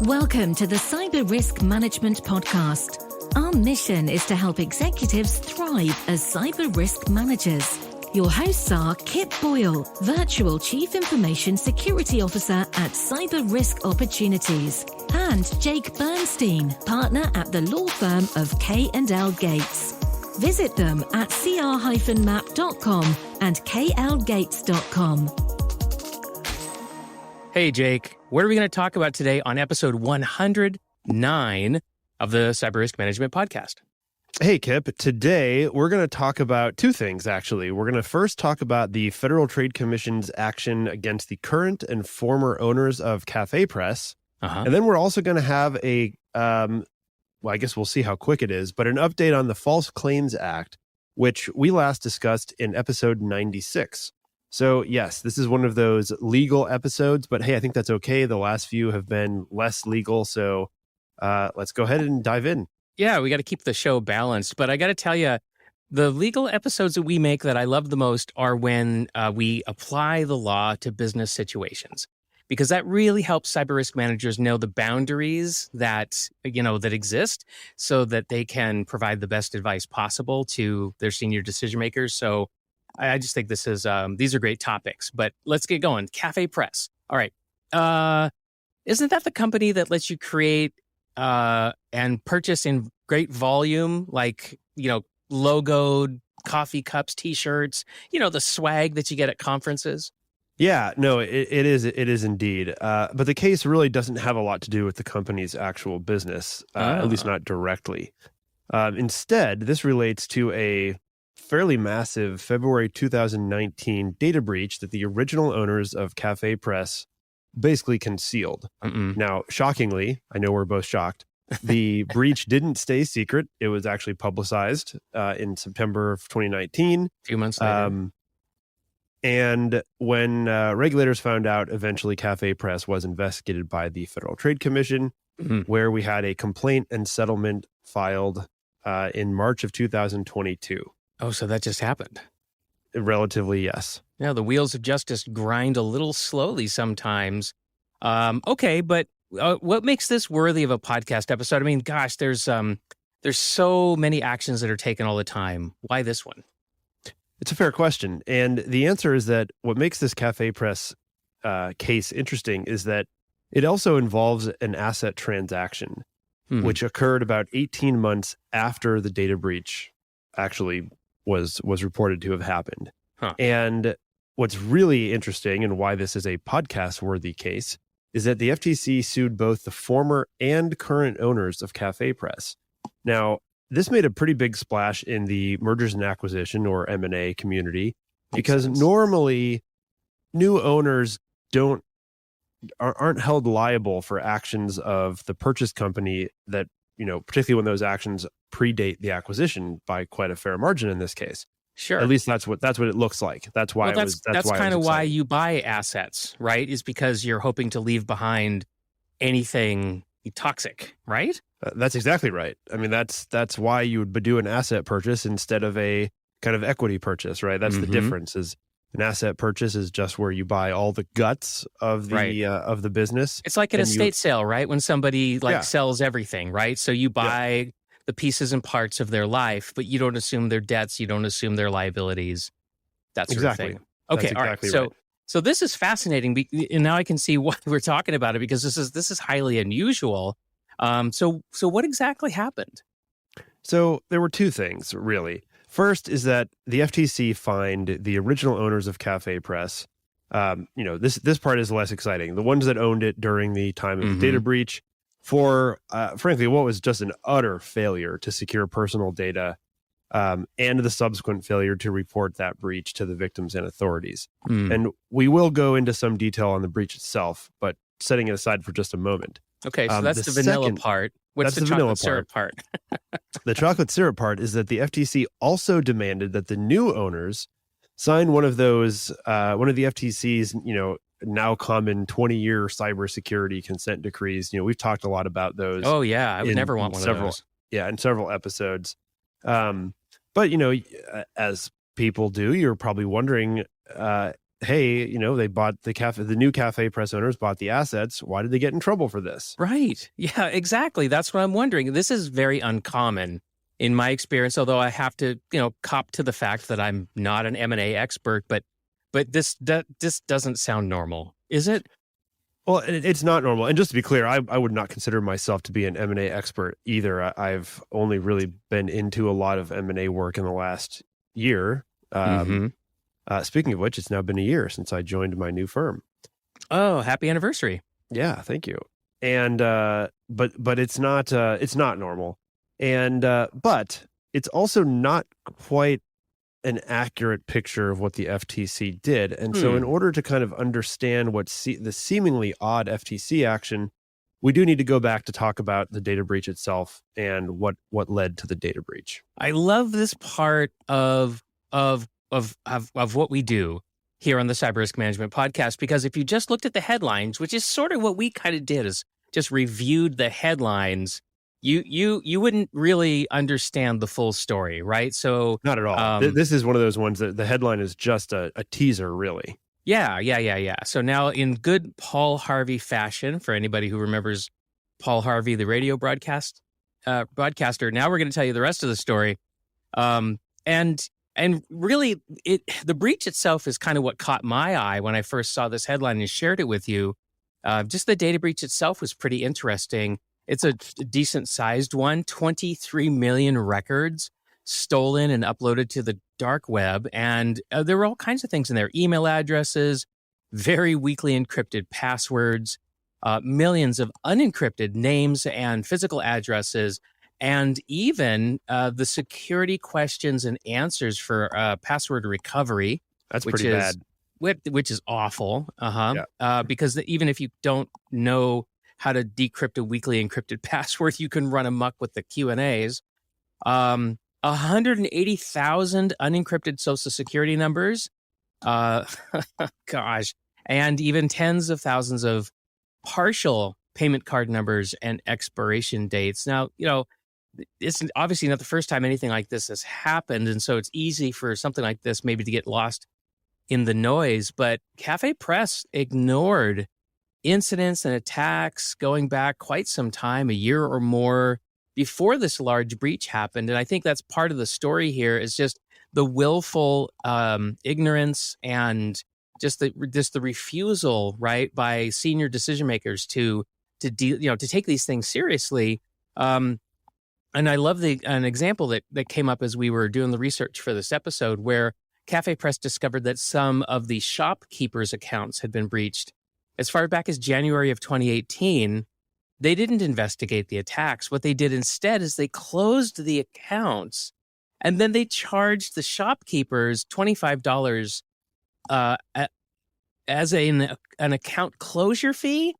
Welcome to the Cyber Risk Management Podcast. Our mission is to help executives thrive as cyber risk managers. Your hosts are Kip Boyle, Virtual Chief Information Security Officer at Cyber Risk Opportunities, and Jake Bernstein, Partner at the law firm of K&L Gates. Visit them at cr-map.com and klgates.com. Hey, Jake, what are we going to talk about today on episode 109 of the Cyber Risk Management Podcast? Hey, Kip. Today, we're going to talk about two things, actually. We're going to first talk about the Federal Trade Commission's action against the current and former owners of CafePress. And then we're also going to have a, well, I guess we'll see how quick it is, but an update on the False Claims Act, which we last discussed in episode 96. So, yes, this is one of those legal episodes, but hey, I think that's okay. The last few have been less legal, so let's go ahead and dive in. Yeah, we got to keep the show balanced, but I got to tell you, the legal episodes that we make that I love the most are when we apply the law to business situations, because that really helps cyber risk managers know the boundaries that, that exist so that they can provide the best advice possible to their senior decision makers. So I just think this is these are great topics, but let's get going. CafePress. All right. Isn't that the company that lets you create and purchase in great volume, like, logoed coffee cups, T-shirts, the swag that you get at conferences? Yeah, no, it is indeed. But the case really doesn't have a lot to do with the company's actual business, at least not directly. Instead, this relates to a fairly massive February 2019 data breach that the original owners of CafePress basically concealed. Now, shockingly, I know we're both shocked, the breach didn't stay secret. It was actually publicized in September of 2019. A few months later. And when regulators found out, eventually CafePress was investigated by the Federal Trade Commission, where we had a complaint and settlement filed in March of 2022. Oh, so that just happened. Relatively, yes. Yeah, the wheels of justice grind a little slowly sometimes. Okay, but what makes this worthy of a podcast episode? I mean, gosh, there's so many actions that are taken all the time. Why this one? It's a fair question. And the answer is that what makes this CafePress case interesting is that it also involves an asset transaction, which occurred about 18 months after the data breach actually was reported to have happened. And what's really interesting and why this is a podcast-worthy case is that the FTC sued both the former and current owners of CafePress. Now, this made a pretty big splash in the mergers and acquisition, or M&A, community, because normally new owners aren't held liable for actions of the purchase company that, particularly when those actions predate the acquisition by quite a fair margin in this case. Sure. At least that's what it looks like. That's why that's kind of why you buy assets, right? Is because you're hoping to leave behind anything toxic, right? That's exactly right. I mean, that's why you would do an asset purchase instead of a kind of equity purchase, right? That's the difference. Is an asset purchase is just where you buy all the guts of the business. It's like an estate sale, right? When somebody sells everything, right? So you buy the pieces and parts of their life, but you don't assume their debts, you don't assume their liabilities, that sort of thing. Okay, That's all right. So this is fascinating, and now I can see why we're talking about it, because this is highly unusual. So what exactly happened? So there were two things, really. First is that the FTC fined the original owners of CafePress. This part is less exciting. The ones that owned it during the time of the data breach for, frankly, what was just an utter failure to secure personal data, and the subsequent failure to report that breach to the victims and authorities. And we will go into some detail on the breach itself, but setting it aside for just a moment. Okay, so that's the vanilla part. What's the chocolate syrup part? The chocolate syrup part is that the FTC also demanded that the new owners sign one of the FTC's, now common 20-year cybersecurity consent decrees. We've talked a lot about those. Oh yeah, I would never want one of those. Yeah, in several episodes. But as people do, you're probably wondering, hey, they bought the new CafePress owners bought the assets. Why did they get in trouble for this? Right. Yeah, exactly. That's what I'm wondering. This is very uncommon in my experience, although I have to, cop to the fact that I'm not an M&A expert, but this doesn't sound normal, is it? Well, it's not normal. And just to be clear, I would not consider myself to be an M&A expert either. I've only really been into a lot of M&A work in the last year. Speaking of which, it's now been a year since I joined my new firm. Oh, happy anniversary. Yeah, thank you. And but it's not normal. And but it's also not quite an accurate picture of what the FTC did. And so in order to kind of understand the seemingly odd FTC action, we do need to go back to talk about the data breach itself and what led to the data breach. I love this part of what we do here on the Cyber Risk Management Podcast, because if you just looked at the headlines, which is sort of what we kind of did, is just reviewed the headlines, you wouldn't really understand the full story, right? So not at all. This is one of those ones that the headline is just a teaser, really. Yeah. So now, in good Paul Harvey fashion, for anybody who remembers Paul Harvey, the radio broadcaster, now we're going to tell you the rest of the story. And really, the breach itself is kind of what caught my eye when I first saw this headline and shared it with you. Just the data breach itself was pretty interesting. It's a decent sized one, 23 million records stolen and uploaded to the dark web. And there were all kinds of things in there: email addresses, very weakly encrypted passwords, millions of unencrypted names and physical addresses, and even the security questions and answers for password recovery. That's pretty bad. Which is awful. Yeah. Because even if you don't know how to decrypt a weakly encrypted password, you can run amok with the Q&As. 180,000 unencrypted social security numbers. Gosh. And even tens of thousands of partial payment card numbers and expiration dates. Now, it's obviously not the first time anything like this has happened, and so it's easy for something like this maybe to get lost in the noise. But CafePress ignored incidents and attacks going back quite some time, a year or more before this large breach happened. And I think that's part of the story here, is just the willful ignorance and just the refusal, right, by senior decision makers to take these things seriously. And I love an example that came up as we were doing the research for this episode, where CafePress discovered that some of the shopkeepers' accounts had been breached as far back as January of 2018. They didn't investigate the attacks. What they did instead is they closed the accounts, and then they charged the shopkeepers $25 as an account closure fee.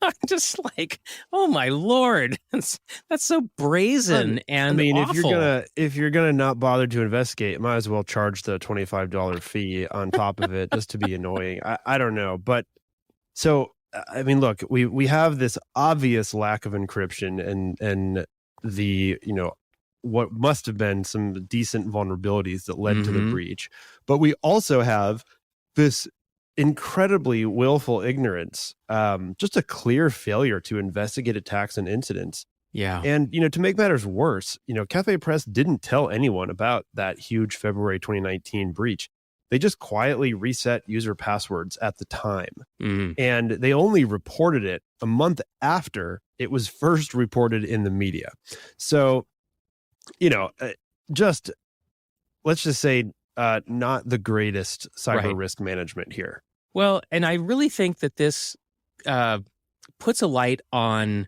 I'm just like, oh my Lord, that's so brazen and awful. if you're gonna not bother to investigate, might as well charge the $25 fee on top of it just to be annoying. I don't know, but so I mean, look, we have this obvious lack of encryption and the what must have been some decent vulnerabilities that led to the breach, but we also have this incredibly willful ignorance, just a clear failure to investigate attacks and incidents. Yeah. And, to make matters worse, CafePress didn't tell anyone about that huge February 2019 breach. They just quietly reset user passwords at the time. And they only reported it a month after it was first reported in the media. So, let's just say, not the greatest cyber risk management here. Well, and I really think that this puts a light on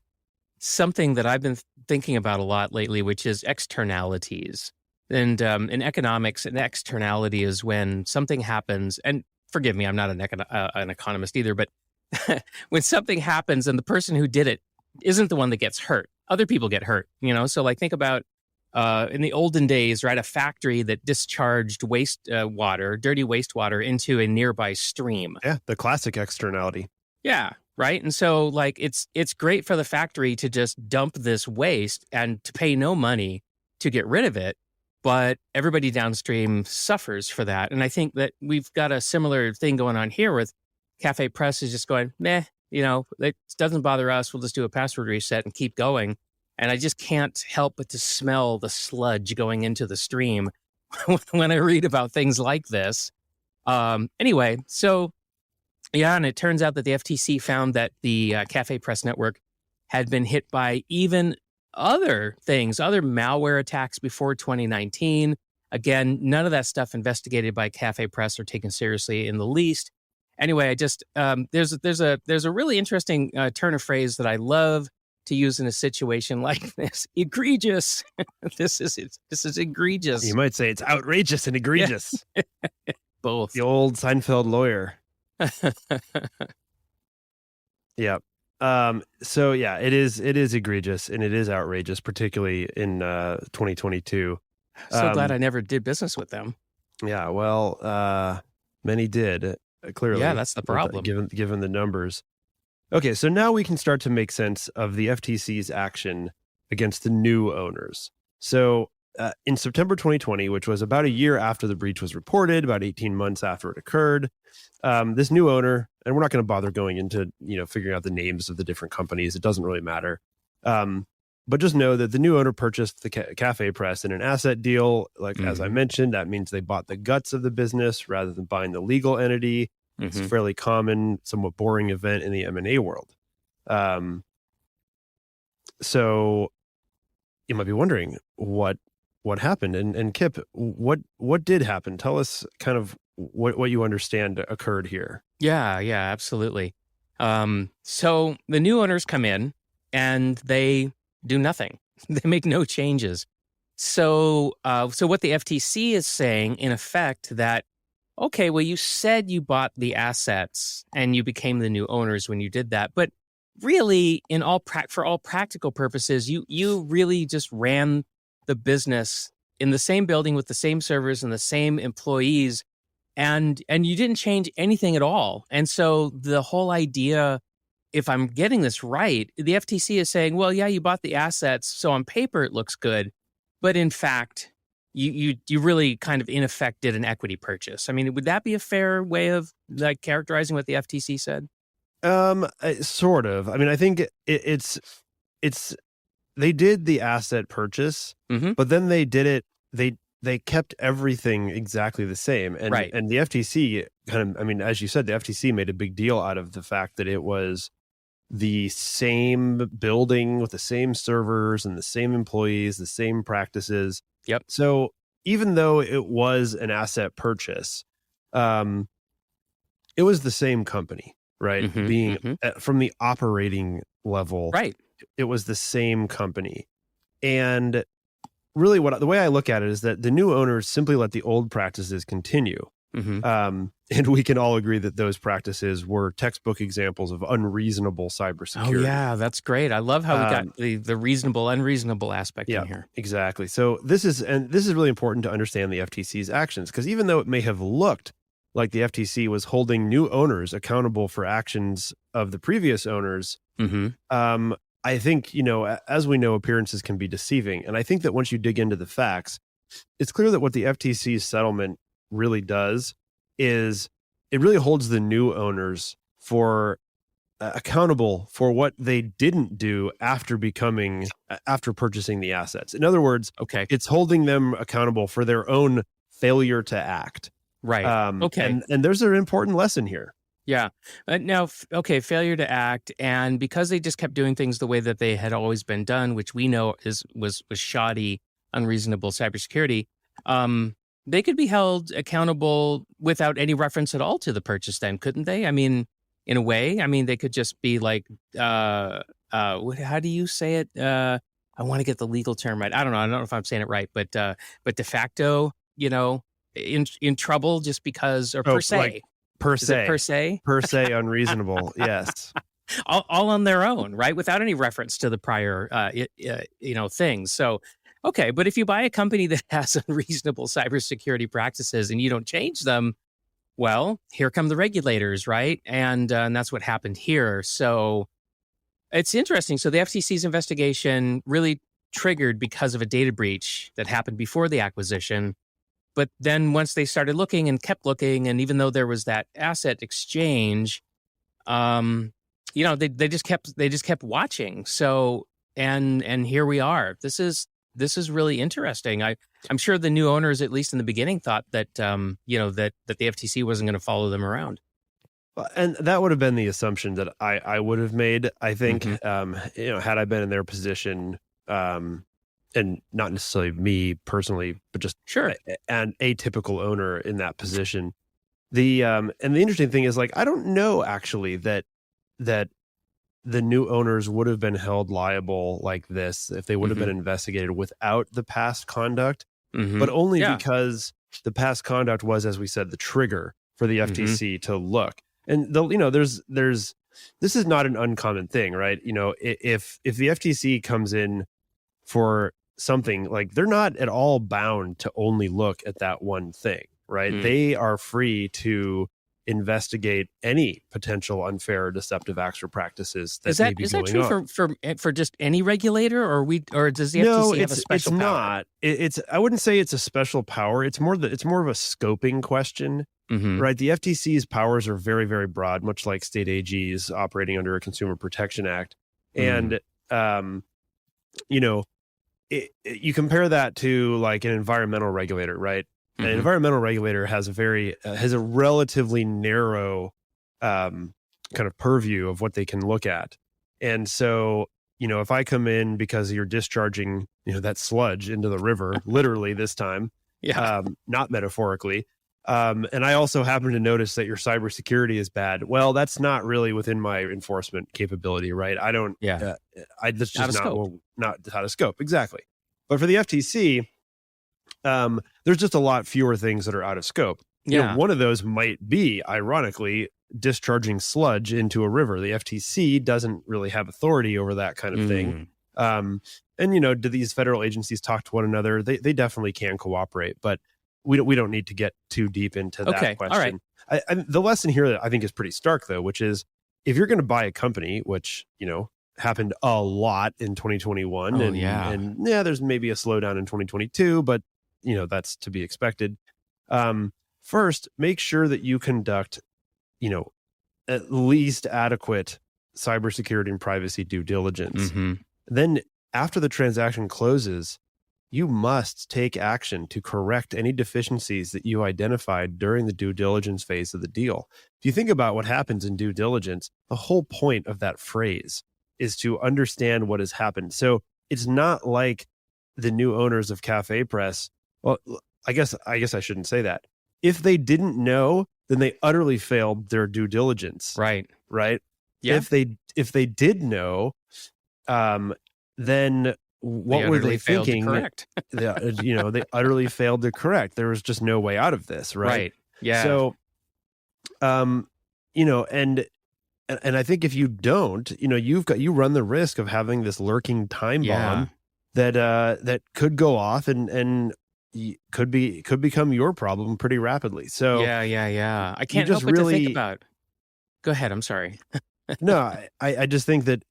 something that I've been thinking about a lot lately, which is externalities. And in economics, an externality is when something happens, and forgive me, I'm not an economist either, but when something happens and the person who did it isn't the one that gets hurt, other people get hurt, So like think about in the olden days, right, a factory that discharged dirty wastewater into a nearby stream. Yeah, the classic externality. Yeah, right. And so like it's great for the factory to just dump this waste and to pay no money to get rid of it. but everybody downstream suffers for that. And I think that we've got a similar thing going on here with CafePress is just going, meh, it doesn't bother us. We'll just do a password reset and keep going. And I just can't help but to smell the sludge going into the stream when I read about things like this. Anyway, so yeah, and it turns out that the FTC found that the CafePress network had been hit by even other things, other malware attacks before 2019. Again, none of that stuff investigated by CafePress or taken seriously in the least. Anyway, I just there's a really interesting turn of phrase that I love to use in a situation like this. Egregious. This is egregious. You might say it's outrageous and egregious. Yeah. Both. The old Seinfeld lawyer. Yeah. So yeah, it is egregious and it is outrageous, particularly in 2022. So glad I never did business with them. Yeah, well, many did, clearly. Yeah, that's the problem. Given the numbers. Okay, so now we can start to make sense of the FTC's action against the new owners. So in September 2020, which was about a year after the breach was reported, about 18 months after it occurred, this new owner, and we're not going to bother going into figuring out the names of the different companies. It doesn't really matter. But just know that the new owner purchased the CafePress in an asset deal. Like, as I mentioned, that means they bought the guts of the business rather than buying the legal entity. It's a fairly common, somewhat boring event in the M&A world. So you might be wondering what happened. And Kip, what did happen? Tell us kind of what you understand occurred here. Yeah, absolutely. So the new owners come in and they do nothing. They make no changes. So what the FTC is saying, in effect, that, okay, well, you said you bought the assets and you became the new owners when you did that, but really, for all practical purposes, you really just ran the business in the same building with the same servers and the same employees, and you didn't change anything at all. And so the whole idea, if I'm getting this right, the FTC is saying, well, yeah, you bought the assets, so on paper it looks good, but in fact, you really kind of in effect did an equity purchase. I mean, would that be a fair way of like characterizing what the FTC said? Sort of. I mean, I think it's they did the asset purchase, but then they did it. They kept everything exactly the same, and and the FTC kind of, I mean, as you said, the FTC made a big deal out of the fact that it was the same building with the same servers and the same employees, the same practices. Yep. So even though it was an asset purchase, it was the same company, right? From the operating level, right? It was the same company. And really the way I look at it is that the new owners simply let the old practices continue. And we can all agree that those practices were textbook examples of unreasonable cybersecurity. Oh yeah, that's great. I love how we got the reasonable, unreasonable aspect in here. Exactly. So this is really important to understand the FTC's actions, because even though it may have looked like the FTC was holding new owners accountable for actions of the previous owners, I think, as we know, appearances can be deceiving. And I think that once you dig into the facts, it's clear that what the FTC's settlement really does is it really holds the new owners for accountable for what they didn't do after purchasing the assets. In other words, it's holding them accountable for their own failure to act. Right. And there's an important lesson here. Yeah. Now, failure to act, and because they just kept doing things the way that they had always been done, which we know was shoddy, unreasonable cybersecurity, they could be held accountable without any reference at all to the purchase then, couldn't they? I mean, in a way, they could just be like, how do you say it? I want to get the legal term right. I don't know if I'm saying it right, but de facto, in trouble just because, or per se. Like per se unreasonable. Yes. All on their own, right? Without any reference to the prior, things. So, okay, but if you buy a company that has unreasonable cybersecurity practices and you don't change them, well, here come the regulators, right? And that's what happened here. So it's interesting. So the FTC's investigation really triggered because of a data breach that happened before the acquisition. But then once they started looking and kept looking, and even though there was that asset exchange, they just kept watching. So and here we are. This is really interesting. I'm sure the new owners, at least in the beginning, thought that that the FTC wasn't going to follow them around. And that would have been the assumption that I would have made. I think, had I been in their position, and not necessarily me personally, but just an atypical owner in that position. And the interesting thing is, I don't know actually that the new owners would have been held liable like this if they would have been investigated without the past conduct, but only because the past conduct was, as we said, the trigger for the FTC to look. And this is not an uncommon thing, right? If the FTC comes in for something, they're not at all bound to only look at that one thing, right? They are free to investigate any potential unfair or deceptive acts or practices that may be going on. Is that true for just any regulator, or does the FTC have a special power? No, it's not. I wouldn't say it's a special power. It's more of a scoping question, right? The FTC's powers are very, very broad, much like state AGs operating under a Consumer Protection Act, and you compare that to an environmental regulator, right? An environmental regulator has a relatively narrow kind of purview of what they can look at. And so, if I come in because you're discharging, that sludge into the river, literally this time, not metaphorically, and I also happen to notice that your cybersecurity is bad, well, that's not really within my enforcement capability, right? I don't, that's just not out of scope. Exactly. But for the FTC, there's just a lot fewer things that are out of scope. One of those might be, ironically, discharging sludge into a river. The FTC doesn't really have authority over that kind of thing. And do these federal agencies talk to one another? They definitely can cooperate, but we don't need to get too deep into that question. All right. The lesson here that I think is pretty stark, though, which is if you're going to buy a company, which happened a lot in 2021, and there's maybe a slowdown in 2022, but that's to be expected. First, make sure that you conduct, at least adequate cybersecurity and privacy due diligence. Then after the transaction closes, you must take action to correct any deficiencies that you identified during the due diligence phase of the deal. If you think about what happens in due diligence, the whole point of that phrase is to understand what has happened. So it's not like the new owners of CafePress. Well, I guess I shouldn't say that. If they didn't know, then they utterly failed their due diligence. Right. Yeah. If they did know, then what were they thinking? Correct. They utterly failed to correct. There was just no way out of this, right? Yeah. So, and I think if you don't, you run the risk of having this lurking time bomb that could go off and could become your problem pretty rapidly. So yeah. I can't help but to think about. Go ahead. I'm sorry. No, I just think that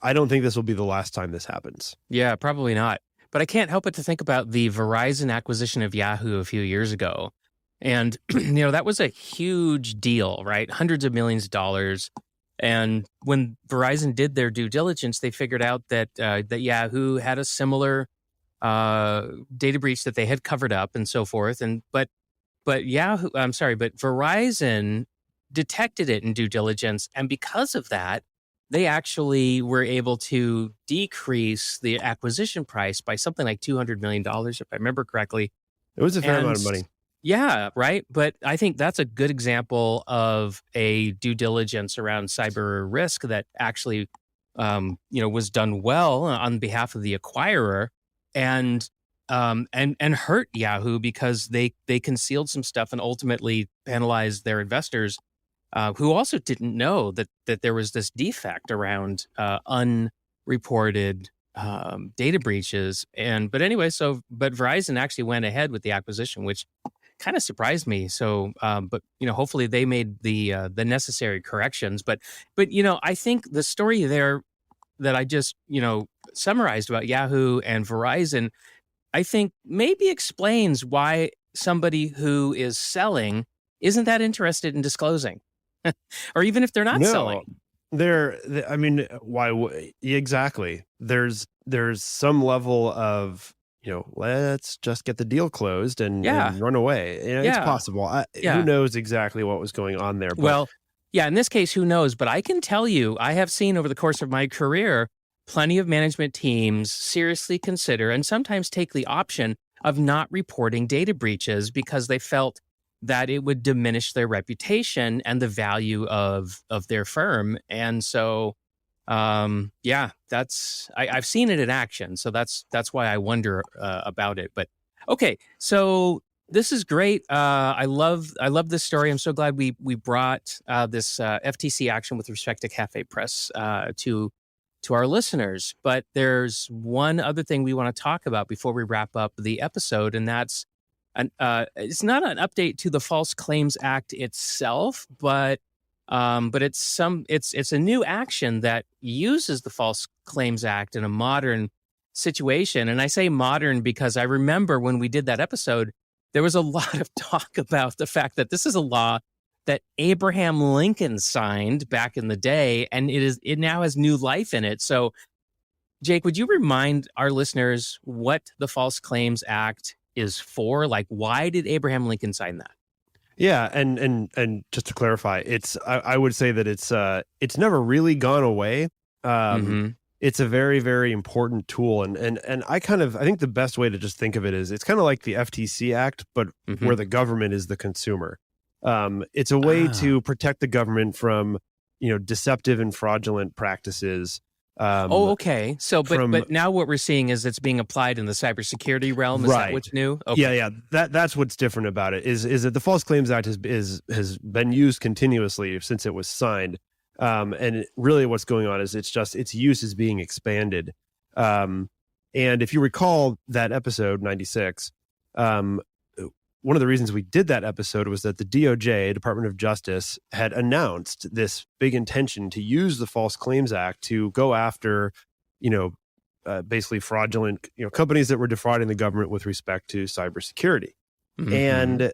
I don't think this will be the last time this happens. Yeah, probably not. But I can't help but to think about the Verizon acquisition of Yahoo a few years ago. And, that was a huge deal, right? Hundreds of millions of dollars. And when Verizon did their due diligence, they figured out that Yahoo had a similar data breach that they had covered up and so forth. But Verizon detected it in due diligence. And because of that, they actually were able to decrease the acquisition price by something like $200 million, if I remember correctly. It was a fair amount of money. Yeah, right. But I think that's a good example of a due diligence around cyber risk that actually, was done well on behalf of the acquirer, and hurt Yahoo because they concealed some stuff and ultimately penalized their investors, who also didn't know that there was this defect around unreported data breaches. But Verizon actually went ahead with the acquisition, which kind of surprised me. So, but hopefully they made the necessary corrections. But I think the story there that I just, summarized about Yahoo and Verizon, I think maybe explains why somebody who is selling isn't that interested in disclosing, or even if they're not selling. I mean, exactly. There's some level of, let's just get the deal closed and run away. It's possible. Who knows exactly what was going on there? But, well, yeah, in this case, who knows? But I can tell you, I have seen over the course of my career, plenty of management teams seriously consider and sometimes take the option of not reporting data breaches because they felt that it would diminish their reputation and the value of their firm. And so, I've seen it in action. So that's why I wonder about it. But okay, so this is great. I love this story. I'm so glad we brought this FTC action with respect to CafePress to our listeners. But there's one other thing we want to talk about before we wrap up the episode, and that's it's not an update to the False Claims Act itself, but it's a new action that uses the False Claims Act in a modern situation. And I say modern because I remember when we did that episode, there was a lot of talk about the fact that this is a law that Abraham Lincoln signed back in the day, and it now has new life in it. So, Jake, would you remind our listeners what the False Claims Act is for? Like, why did Abraham Lincoln sign that? Yeah, and just to clarify, I would say that it's never really gone away. It's a very, very important tool, and I think the best way to just think of it is it's kind of like the FTC Act, but where the government is the consumer. It's a way to protect the government from deceptive and fraudulent practices. Okay. So, but now what we're seeing is it's being applied in the cybersecurity realm. Is that what's new? Okay. Yeah. That's what's different about it. Is that the False Claims Act has been used continuously since it was signed, and really what's going on is its use is being expanded. And if you recall that episode 96, one of the reasons we did that episode was that the DOJ, Department of Justice, had announced this big intention to use the False Claims Act to go after, basically fraudulent, companies that were defrauding the government with respect to cybersecurity. And,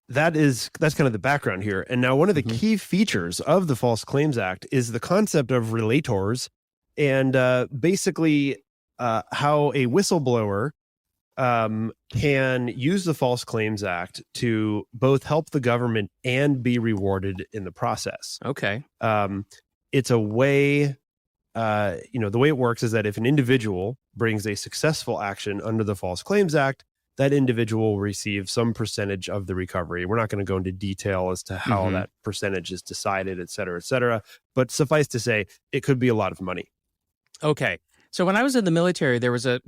that's kind of the background here. And now one of the key features of the False Claims Act is the concept of relators, and basically how a whistleblower can use the False Claims Act to both help the government and be rewarded in the process. Okay. It's a way, the way it works is that if an individual brings a successful action under the False Claims Act, that individual will receive some percentage of the recovery. We're not going to go into detail as to how that percentage is decided, et cetera, but suffice to say, it could be a lot of money. Okay. So when I was in the military, there was a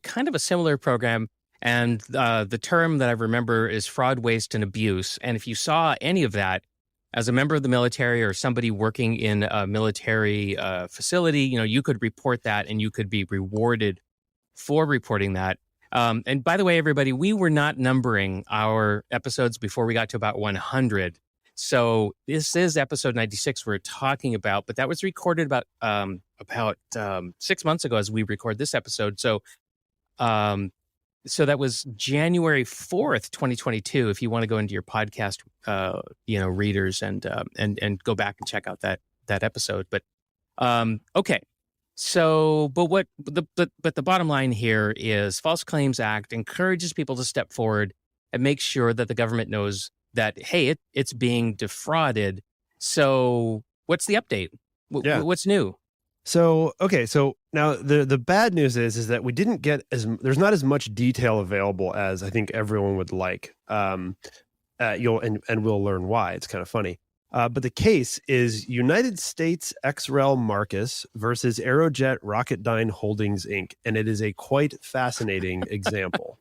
kind of a similar program, and the term that I remember is fraud, waste, and abuse. And if you saw any of that as a member of the military or somebody working in a military facility, you could report that and you could be rewarded for reporting that. And by the way, everybody, we were not numbering our episodes before we got to about 100. So this is episode 96 we're talking about, but that was recorded about 6 months ago as we record this episode. So that was January 4th, 2022. If you want to go into your podcast, readers and go back and check out that episode. But okay. So, but the bottom line here is False Claims Act encourages people to step forward and make sure that the government knows that, hey, it's being defrauded. So what's the update? What's new? So now the bad news is that we didn't get there's not as much detail available as I think everyone would like. And we'll learn why. It's kind of funny. But the case is United States XREL Marcus versus Aerojet Rocketdyne Holdings, Inc. And it is a quite fascinating example.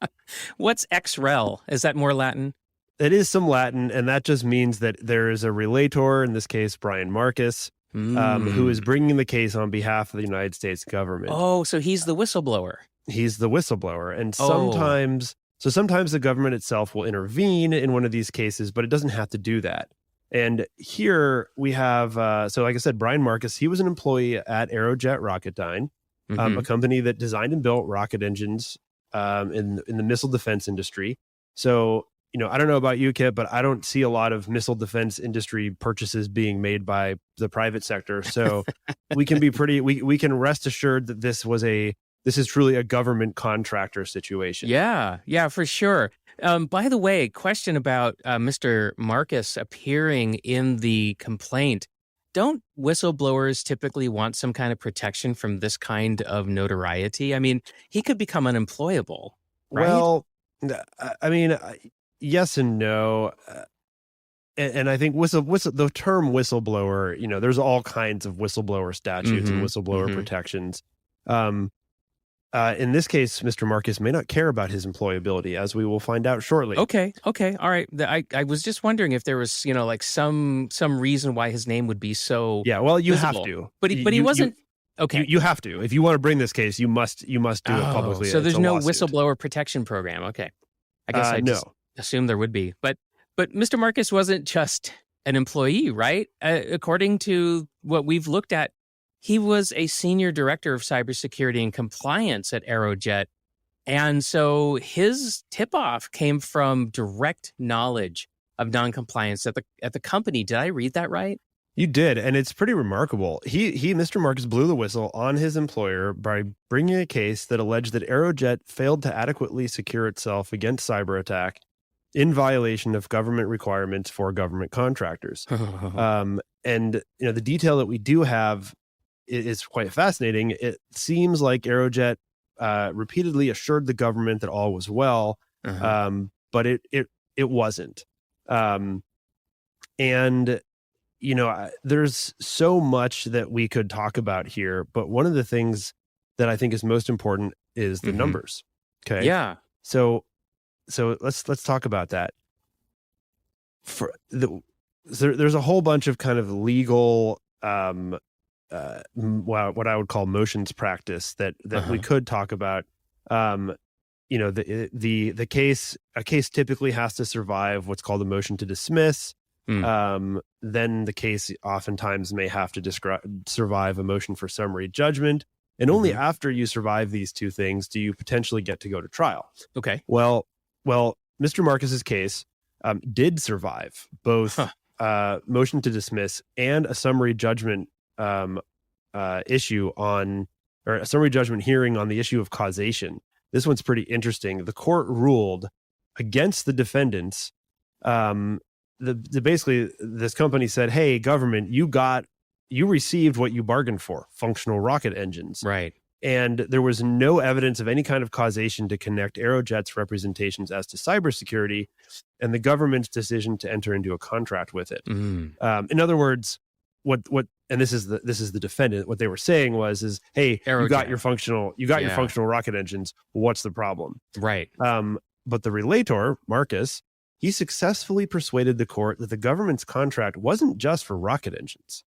What's XREL? Is that more Latin? It is some Latin, and that just means that there is a relator, in this case, Brian Marcus, who is bringing the case on behalf of the United States government. Oh, so he's the whistleblower. He's the whistleblower. And sometimes So sometimes the government itself will intervene in one of these cases, but it doesn't have to do that. And here we have, so like I said, Brian Marcus, he was an employee at Aerojet Rocketdyne, a company that designed and built rocket engines in the missile defense industry. So, I don't know about you, Kip, but I don't see a lot of missile defense industry purchases being made by the private sector. So we can be we can rest assured that this is truly a government contractor situation. Yeah, for sure. By the way, question about Mr. Marcus appearing in the complaint. Don't whistleblowers typically want some kind of protection from this kind of notoriety? I mean, he could become unemployable, right? Well, I mean, yes and no. And I think the term whistleblower, there's all kinds of whistleblower statutes and whistleblower protections. In this case, Mr. Marcus may not care about his employability, as we will find out shortly. Okay, all right. I was just wondering if there was, like some reason why his name would be so. Yeah, well, you visible. have to. But he wasn't. Okay, you have to. If you want to bring this case, you must do it publicly. So there's no whistleblower protection program. Okay, I guess I just assumed there would be. But Mr. Marcus wasn't just an employee, right? According to what we've looked at, he was a senior director of cybersecurity and compliance at Aerojet. And so his tip-off came from direct knowledge of noncompliance at the company. Did I read that right? You did, and it's pretty remarkable. Mr. Marcus blew the whistle on his employer by bringing a case that alleged that Aerojet failed to adequately secure itself against cyber attack in violation of government requirements for government contractors. And the detail that we do have is quite fascinating. It seems like Aerojet repeatedly assured the government that all was well, but it wasn't. And there's so much that we could talk about here, but one of the things that I think is most important is the numbers. Okay. Yeah. So let's talk about that. There's a whole bunch of kind of legal, what I would call motions practice that we could talk about. A case typically has to survive what's called a motion to dismiss. Then the case oftentimes may have to survive a motion for summary judgment. And only after you survive these two things do you potentially get to go to trial. Okay. Well, Mr. Marcus's case did survive both motion to dismiss and a summary judgment issue or a summary judgment hearing on the issue of causation. This one's pretty interesting. The court ruled against the defendants. Basically, this company said, "Hey, government, you received what you bargained for: functional rocket engines." Right. And there was no evidence of any kind of causation to connect Aerojet's representations as to cybersecurity and the government's decision to enter into a contract with it. In other words, what and this is the defendant. What they were saying is, "Hey, Aerojet, you got your functional rocket engines. What's the problem?" Right. But the relator, Marcus, he successfully persuaded the court that the government's contract wasn't just for rocket engines,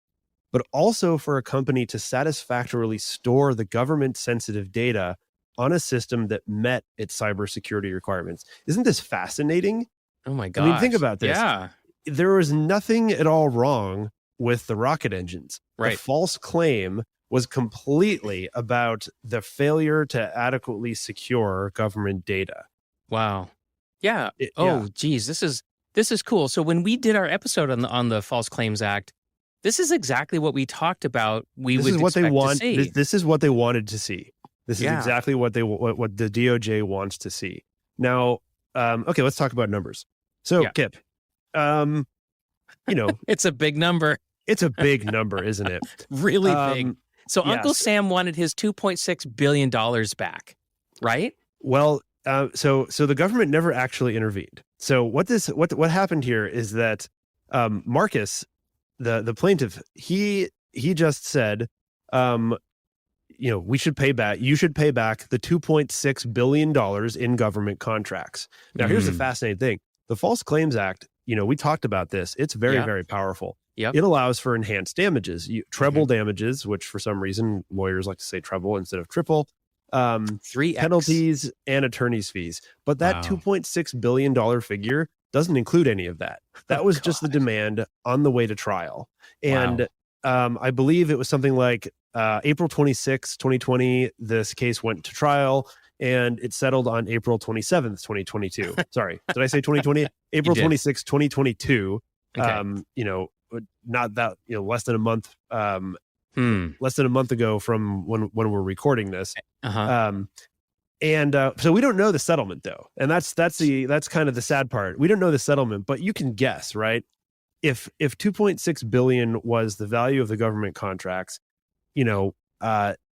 but also for a company to satisfactorily store the government-sensitive data on a system that met its cybersecurity requirements. Isn't this fascinating? Oh my gosh. I mean, think about this. Yeah. There was nothing at all wrong with the rocket engines. Right. The false claim was completely about the failure to adequately secure government data. Wow. Yeah. Geez, this is cool. So when we did our episode on the False Claims Act, this is exactly what we talked about. This is what they wanted to see. This is exactly what the DOJ wants to see. Now, okay, let's talk about numbers. So, Kip, it's a big number. It's a big number, isn't it? Really big. So Uncle Sam wanted his $2.6 billion back, right? Well, so the government never actually intervened. So what happened here is that Marcus, the plaintiff, he just said, we should pay back. You should pay back the $2.6 billion in government contracts. Now, here's the fascinating thing: the False Claims Act. We talked about this. It's very, very powerful. Yep. It allows for enhanced damages, treble damages, which for some reason lawyers like to say treble instead of triple. 3x. penalties and attorney's fees. But that $2.6 billion figure doesn't include any of that. That was just the demand on the way to trial. And I believe it was something like April 26, 2020, this case went to trial and it settled on April 27th, 2022. Sorry, did I say 2020? April 26, 2022. Okay. Not that, less than a month, less than a month ago from when we're recording this. So we don't know the settlement though. And that's kind of the sad part. We don't know the settlement, but you can guess, right? If 2.6 billion was the value of the government contracts,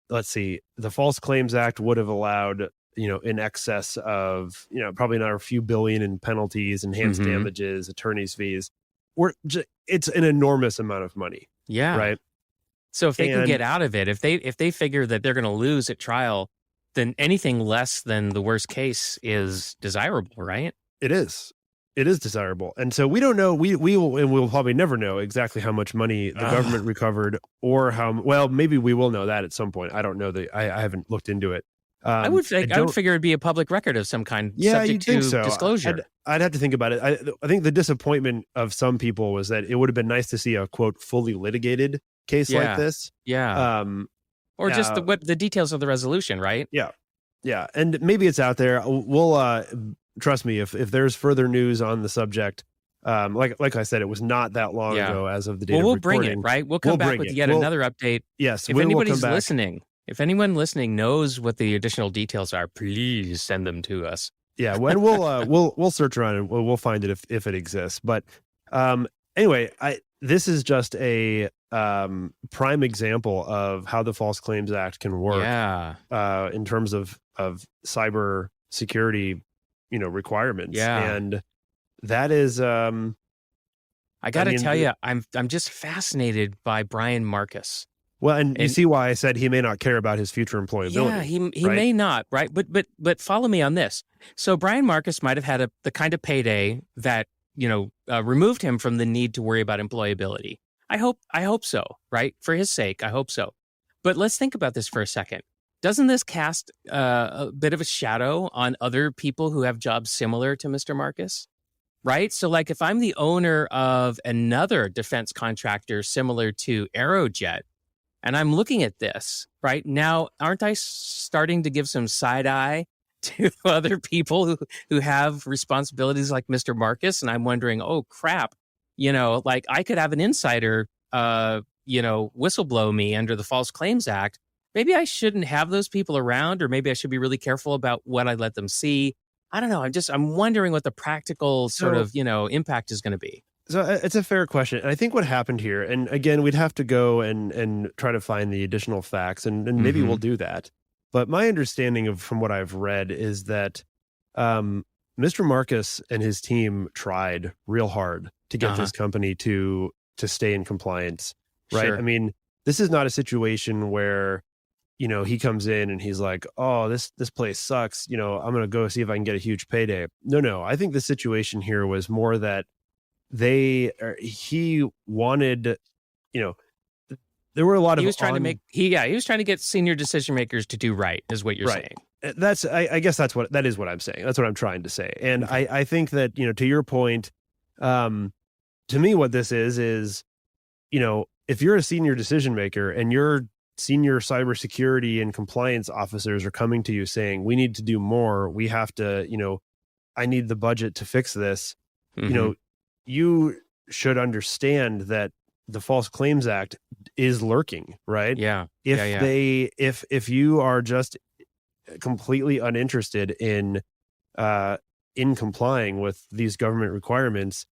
let's see, the False Claims Act would have allowed, in excess of, probably another few billion in penalties, enhanced damages, attorney's fees. It's an enormous amount of money. Yeah. Right. So if they can get out of it, if they figure that they're going to lose at trial, then anything less than the worst case is desirable, right? It is desirable. And so we don't know, we'll probably never know exactly how much money the government recovered, or maybe we will know that at some point. I don't know I haven't looked into it. I would figure it'd be a public record of some kind, yeah, subject to so. disclosure. I'd have to think about it. I think the disappointment of some people was that it would have been nice to see a quote fully litigated case like this. Yeah. Or just the details of the resolution, right? Yeah. Yeah. And maybe it's out there. We'll trust me, if there's further news on the subject, like I said, it was not that long ago as of the date of we'll recording. Bring it, right? We'll come back with yet another update. Yes. If anybody's listening, if anyone listening knows what the additional details are, please send them to us. Yeah. When we'll search around and we'll find it if it exists. But anyway, this is just a prime example of how the False Claims Act can work. In terms of cyber security, requirements. Yeah. And that is I got to tell you, I'm just fascinated by Brian Marcus. Well, and you see why I said he may not care about his future employability. Yeah, he may not, right? But follow me on this. So Brian Marcus might have had the kind of payday that removed him from the need to worry about employability. I hope so, right? For his sake, I hope so. But let's think about this for a second. Doesn't this cast a bit of a shadow on other people who have jobs similar to Mr. Marcus? Right? So like if I'm the owner of another defense contractor similar to Aerojet, and I'm looking at this, right? Now, aren't I starting to give some side eye to other people who have responsibilities like Mr. Marcus? And I'm wondering, oh, crap, like I could have an insider, whistleblow me under the False Claims Act. Maybe I shouldn't have those people around, or maybe I should be really careful about what I let them see. I don't know. I'm wondering what the practical sort of, impact is going to be. So it's a fair question. And I think what happened here, and again, we'd have to go and try to find the additional facts, and maybe we'll do that. But my understanding from what I've read is that Mr. Marcus and his team tried real hard to get this company to stay in compliance, right? Sure. I mean, this is not a situation where, he comes in and he's like, oh, this place sucks. I'm going to go see if I can get a huge payday. No. I think the situation here was more that he wanted, there were a lot of, he was trying to get senior decision makers to do right, is what you're saying. That's, I guess that is what I'm saying. That's what I'm trying to say. And I think that, to your point, to me, what this is, if you're a senior decision maker and your senior cybersecurity and compliance officers are coming to you saying, we need to do more, we have to, I need the budget to fix this, you should understand that the False Claims Act is lurking, right? Yeah. If you are just completely uninterested in complying with these government requirements,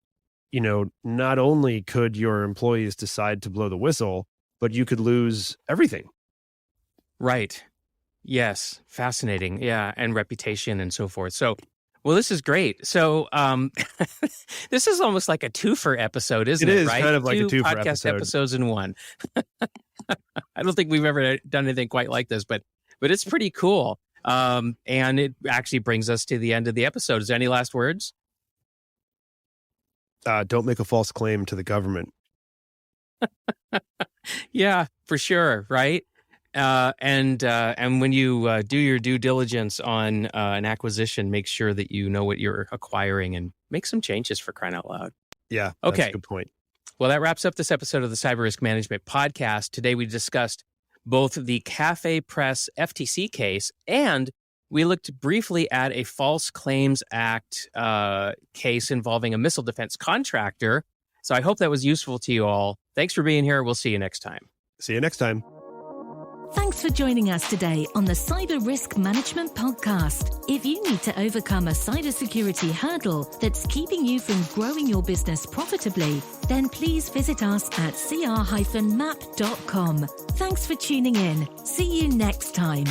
not only could your employees decide to blow the whistle, but you could lose everything. Right. Yes. Fascinating. Yeah. And reputation and so forth. So, well, this is great. So, this is almost like a twofer episode, isn't it? It is right? kind of like a twofer podcast episodes in one. I don't think we've ever done anything quite like this, but it's pretty cool. And it actually brings us to the end of the episode. Is there any last words? Don't make a false claim to the government. Yeah, for sure. Right. And when you do your due diligence on an acquisition, make sure that you know what you're acquiring and make some changes, for crying out loud. Yeah, okay. That's a good point. Well, that wraps up this episode of the Cyber Risk Management Podcast. Today, we discussed both the CafePress FTC case, and we looked briefly at a False Claims Act case involving a missile defense contractor. So I hope that was useful to you all. Thanks for being here. We'll see you next time. See you next time. Thanks for joining us today on the Cyber Risk Management Podcast. If you need to overcome a cybersecurity hurdle that's keeping you from growing your business profitably, then please visit us at cr-map.com. Thanks for tuning in. See you next time.